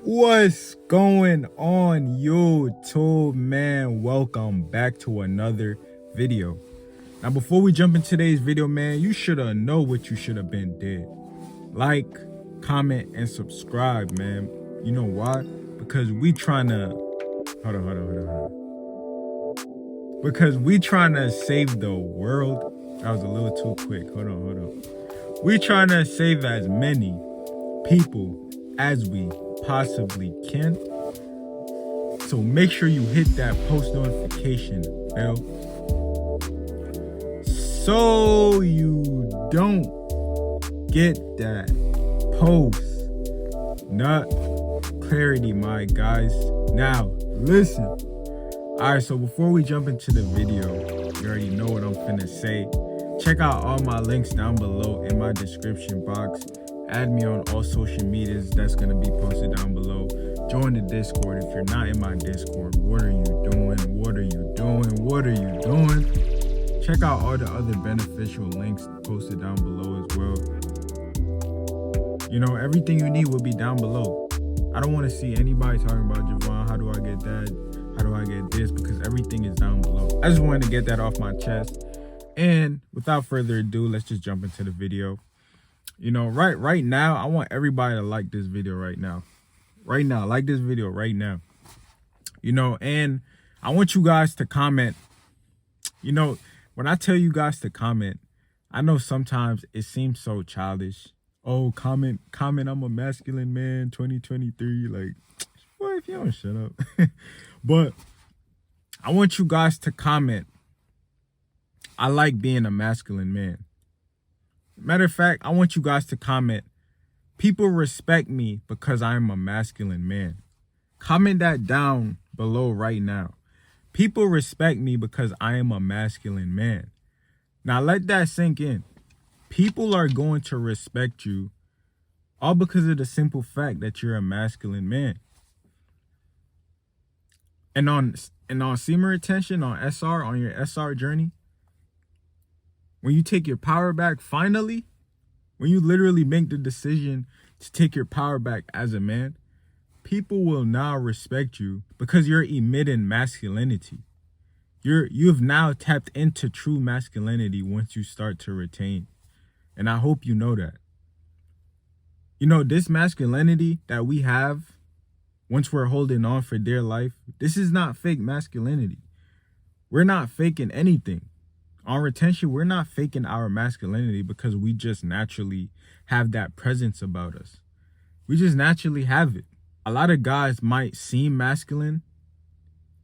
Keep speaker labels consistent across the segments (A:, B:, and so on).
A: What's going on, YouTube, man? Welcome back to another video. Now, before we jump into today's video, man, you should have know what you should have been did. Like, comment, and subscribe, man. You know why? Because we trying to hold on. Because we trying to save the world. That was a little too quick. Hold on. We trying to save as many people as we possibly can. So make sure you hit that post notification bell so you don't get that post nut clarity, my guys. Now listen. All right, so before we jump into the video, you already know what I'm finna say. Check out all my links down below in my description box. Add me on all social medias that's going to be posted down below. Join the Discord. If you're not in my Discord, what are you doing? Check out all the other beneficial links posted down below as well. You know, everything you need will be down below. I don't want to see anybody talking about Javaughn. How do I get that? How do I get this? Because everything is down below. I just wanted to get that off my chest. And without further ado, let's just jump into the video. You know, right now, I want everybody to like this video right now. Like this video right now. You know, and I want you guys to comment. You know, when I tell you guys to comment, I know sometimes it seems so childish. Oh, comment, I'm a masculine man, 2023. Like, boy, if you don't shut up. But I want you guys to comment, I like being a masculine man. Matter of fact, I want you guys to comment, people respect me because I'm a masculine man. Comment that down below right now. People respect me because I am a masculine man. Now let that sink in. People are going to respect you all because of the simple fact that you're a masculine man. And on semen retention, on SR, on your SR journey, when you take your power back, finally, when you literally make the decision to take your power back as a man, people will now respect you because you're emitting masculinity. You've now tapped into true masculinity once you start to retain. And I hope you know that. You know, this masculinity that we have, once we're holding on for dear life, this is not fake masculinity. We're not faking anything. On retention, we're not faking our masculinity because we just naturally have that presence about us. We just naturally have it. A lot of guys might seem masculine,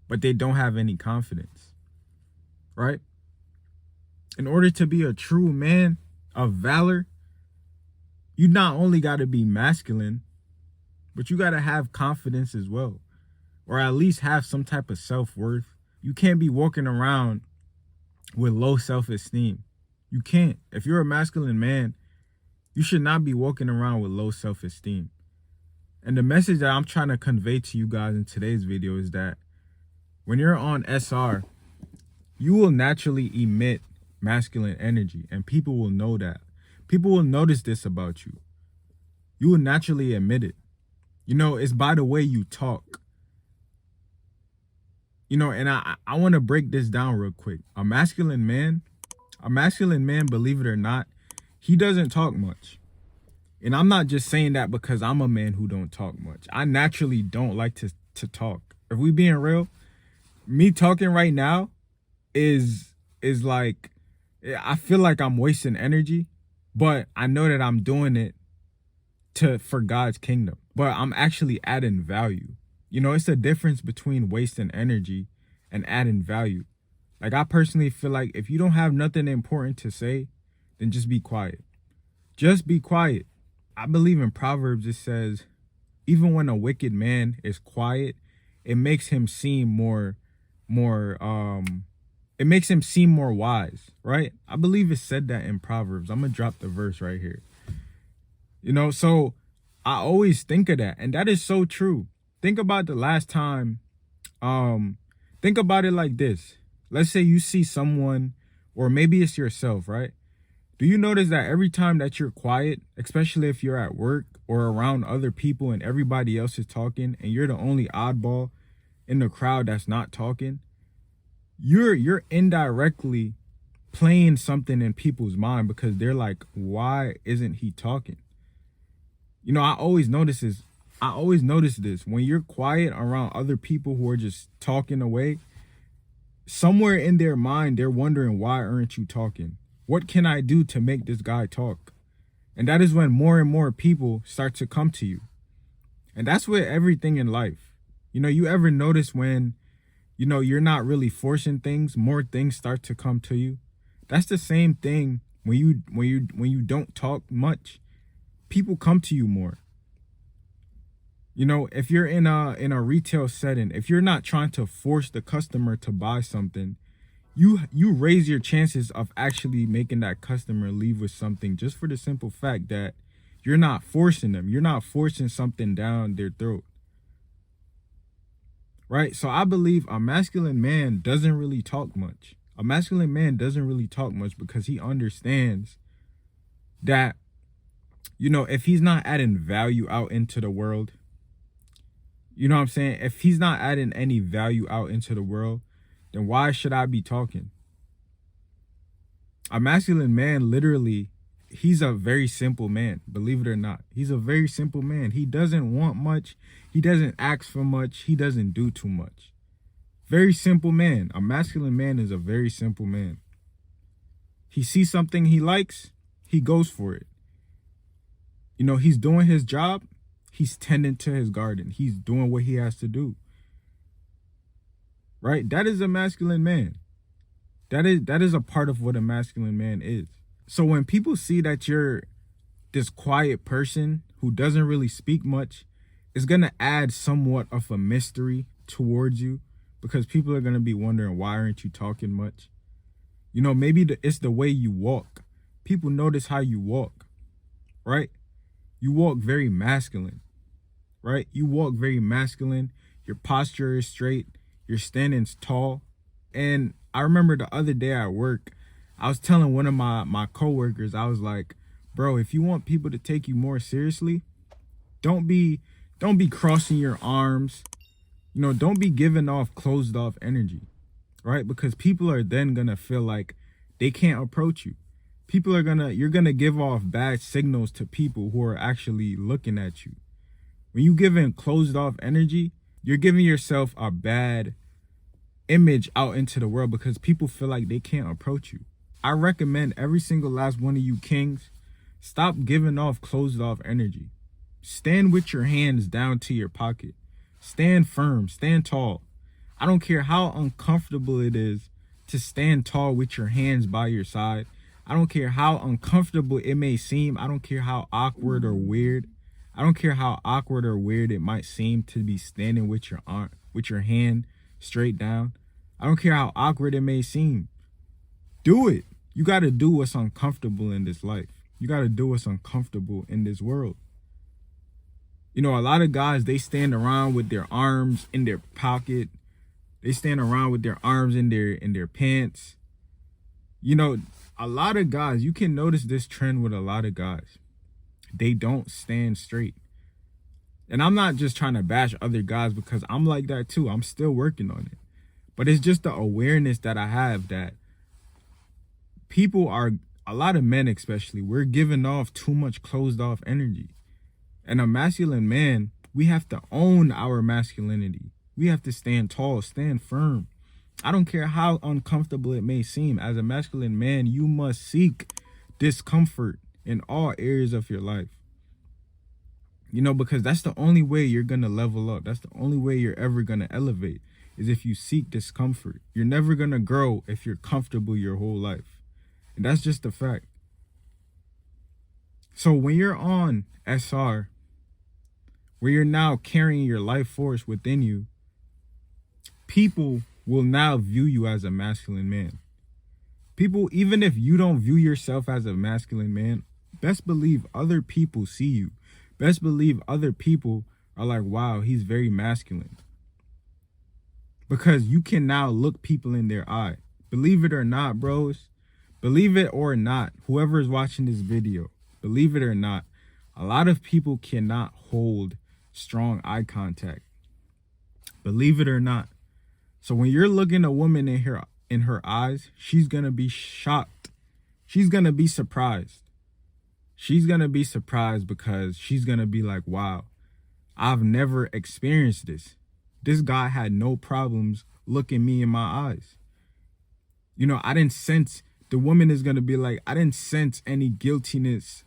A: but they don't have any confidence, right? In order to be a true man of valor, you not only got to be masculine, but you got to have confidence as well, or at least have some type of self-worth. You can't be walking around with low self-esteem. You can't. If you're a masculine man, you should not be walking around with low self-esteem. And the message that I'm trying to convey to you guys in today's video is that when you're on SR, you will naturally emit masculine energy, and people will know that. People will notice this about you. You will naturally emit it. You know, it's by the way you talk. You know, and I want to break this down real quick. A masculine man, believe it or not, he doesn't talk much. And I'm not just saying that because I'm a man who don't talk much. I naturally don't like to talk. If we being real, me talking right now is like, I feel like I'm wasting energy, but I know that I'm doing it for God's kingdom. But I'm actually adding value. You know, it's a difference between wasting energy and adding value. Like, I personally feel like if you don't have nothing important to say, then just be quiet. Just be quiet. I believe in Proverbs, it says, even when a wicked man is quiet, it makes him seem more wise, right? I believe it said that in Proverbs. I'm going to drop the verse right here. You know, so I always think of that. And that is so true. Think about the last time, think about it like this. Let's say you see someone, or maybe it's yourself, right? Do you notice that every time that you're quiet, especially if you're at work or around other people and everybody else is talking and you're the only oddball in the crowd that's not talking, you're indirectly playing something in people's mind because they're like, why isn't he talking? You know, I always notice this. When you're quiet around other people who are just talking away, somewhere in their mind, they're wondering, why aren't you talking? What can I do to make this guy talk? And that is when more and more people start to come to you. And that's with everything in life. You know, you ever notice when, you know, you're not really forcing things, more things start to come to you? That's the same thing when you don't talk much. People come to you more. You know, if you're in a retail setting, if you're not trying to force the customer to buy something, you raise your chances of actually making that customer leave with something, just for the simple fact that you're not forcing them. You're not forcing something down their throat. Right? So I believe a masculine man doesn't really talk much. A masculine man doesn't really talk much because he understands that, you know, if he's not adding value out into the world, you know what I'm saying? If he's not adding any value out into the world, then why should I be talking? A masculine man, literally, he's a very simple man, believe it or not. He's a very simple man. He doesn't want much. He doesn't ask for much. He doesn't do too much. Very simple man. A masculine man is a very simple man. He sees something he likes, he goes for it. You know, he's doing his job. He's tending to his garden. He's doing what he has to do. Right? That is a masculine man. That is a part of what a masculine man is. So when people see that you're this quiet person who doesn't really speak much, it's going to add somewhat of a mystery towards you, because people are going to be wondering, why aren't you talking much? You know, maybe it's the way you walk. People notice how you walk, right? You walk very masculine, right? You walk very masculine. Your posture is straight. Your standing's tall. And I remember the other day at work, I was telling one of my coworkers, I was like, bro, if you want people to take you more seriously, don't be crossing your arms. You know, don't be giving off closed off energy, right? Because people are then going to feel like they can't approach you. You're going to give off bad signals to people who are actually looking at you. When you give in closed off energy, you're giving yourself a bad image out into the world because people feel like they can't approach you. I recommend every single last one of you kings, stop giving off closed off energy. Stand with your hands down to your pocket. Stand firm, stand tall. I don't care how uncomfortable it is to stand tall with your hands by your side. I don't care how uncomfortable it may seem. I don't care how awkward or weird. I don't care how awkward or weird it might seem to be standing with your hand straight down. I don't care how awkward it may seem. Do it. You got to do what's uncomfortable in this life. You got to do what's uncomfortable in this world. You know, a lot of guys, they stand around with their arms in their pocket. They stand around with their arms in their pants. You know, a lot of guys, you can notice this trend with a lot of guys. They don't stand straight. And I'm not just trying to bash other guys because I'm like that too. I'm still working on it. But it's just the awareness that I have that people are, a lot of men especially, we're giving off too much closed off energy. And a masculine man, we have to own our masculinity. We have to stand tall, stand firm. I don't care how uncomfortable it may seem. As a masculine man, you must seek discomfort in all areas of your life. You know, because that's the only way you're going to level up. That's the only way you're ever going to elevate, is if you seek discomfort. You're never going to grow if you're comfortable your whole life. And that's just a fact. So when you're on SR, where you're now carrying your life force within you, people will now view you as a masculine man. People, even if you don't view yourself as a masculine man, best believe other people see you. Best believe other people are like, wow, he's very masculine. Because you can now look people in their eye. Believe it or not, bros, Believe it or not, whoever is watching this video, believe it or not, a lot of people cannot hold strong eye contact. Believe it or not. So when you're looking a woman in her eyes, she's going to be shocked. She's going to be surprised. She's going to be surprised because she's going to be like, wow, I've never experienced this. This guy had no problems looking me in my eyes. You know, I didn't sense, the woman is going to be like, I didn't sense any guiltiness.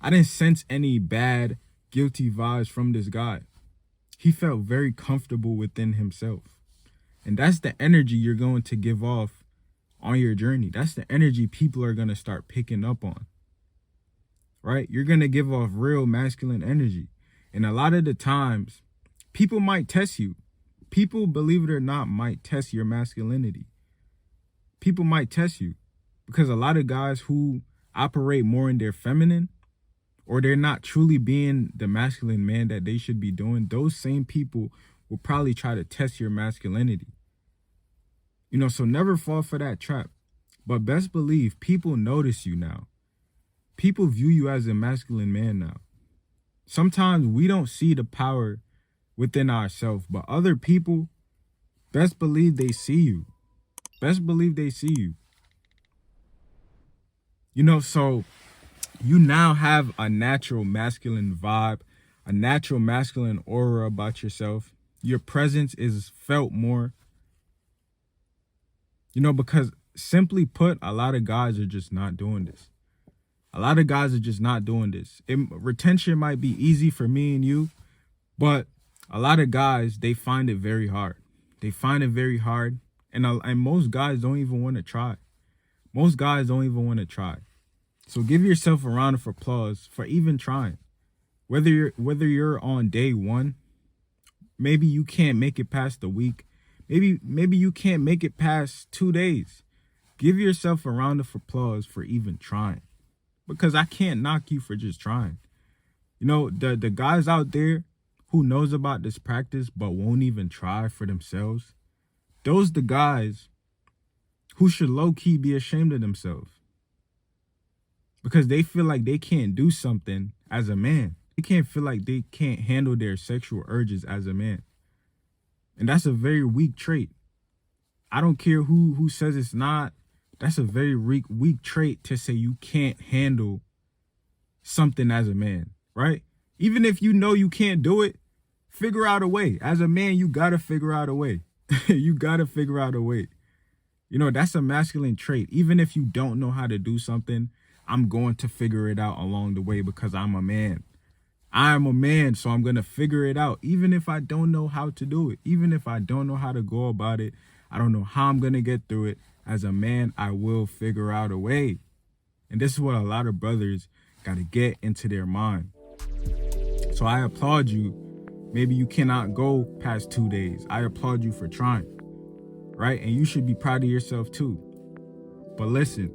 A: I didn't sense any bad, guilty vibes from this guy. He felt very comfortable within himself. And that's the energy you're going to give off on your journey. That's the energy people are going to start picking up on. Right? You're going to give off real masculine energy. And a lot of the times, people might test you. People, believe it or not, might test your masculinity. People might test you. Because a lot of guys who operate more in their feminine, or they're not truly being the masculine man that they should be doing, those same people will probably try to test your masculinity. You know, so never fall for that trap. But best believe people notice you now. People view you as a masculine man now. Sometimes we don't see the power within ourselves, but other people, best believe they see you. Best believe they see you. You know, so you now have a natural masculine vibe, a natural masculine aura about yourself. Your presence is felt more. You know, because simply put, a lot of guys are just not doing this. A lot of guys are just not doing this. Retention might be easy for me and you, but a lot of guys, they find it very hard. They find it very hard. And most guys don't even want to try. Most guys don't even want to try. So give yourself a round of applause for even trying. Whether you're on day one, maybe you can't make it past the week. Maybe you can't make it past 2 days. Give yourself a round of applause for even trying. Because I can't knock you for just trying. You know, the guys out there who knows about this practice but won't even try for themselves, those the guys who should low-key be ashamed of themselves. Because they feel like they can't do something as a man. They can't feel like they can't handle their sexual urges as a man. And that's a very weak trait. I don't care who says it's not. That's a very weak trait to say you can't handle something as a man, right? Even if you know you can't do it, figure out a way. As a man, you got to figure out a way. You got to figure out a way. You know, that's a masculine trait. Even if you don't know how to do something, I'm going to figure it out along the way because I'm a man. I'm a man, so I'm going to figure it out. Even if I don't know how to do it. Even if I don't know how to go about it. I don't know how I'm going to get through it. As a man, I will figure out a way. And this is what a lot of brothers got to get into their mind. So I applaud you. Maybe you cannot go past 2 days. I applaud you for trying. Right? And you should be proud of yourself too. But listen,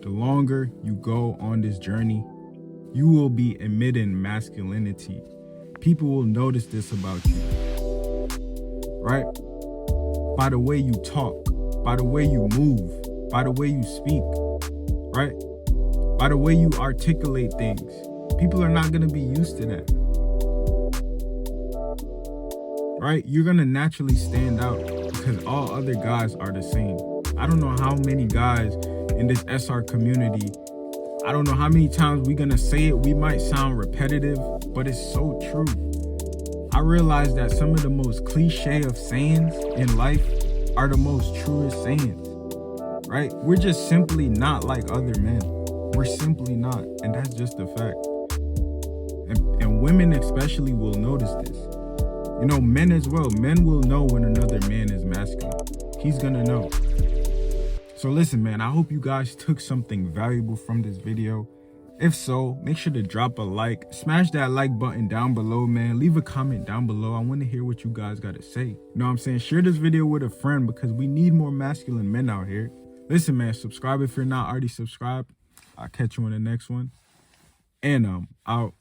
A: the longer you go on this journey, you will be emitting masculinity. People will notice this about you. Right? By the way you talk, by the way you move, by the way you speak, right? By the way you articulate things. People are not going to be used to that. Right? You're going to naturally stand out because all other guys are the same. I don't know how many guys in this SR community, I don't know how many times we're going to say it. We might sound repetitive, but it's so true. I realize that some of the most cliche of sayings in life are the most truest sayings, right? We're just simply not like other men. We're simply not, and that's just a fact. And women especially will notice this. You know, men as well. Men will know when another man is masculine. He's gonna know. So listen, man, I hope you guys took something valuable from this video. If so, make sure to drop a like. Smash that like button down below, man. Leave a comment down below. I want to hear what you guys got to say. You know what I'm saying? Share this video with a friend because we need more masculine men out here. Listen, man, subscribe if you're not already subscribed. I'll catch you in the next one. And out.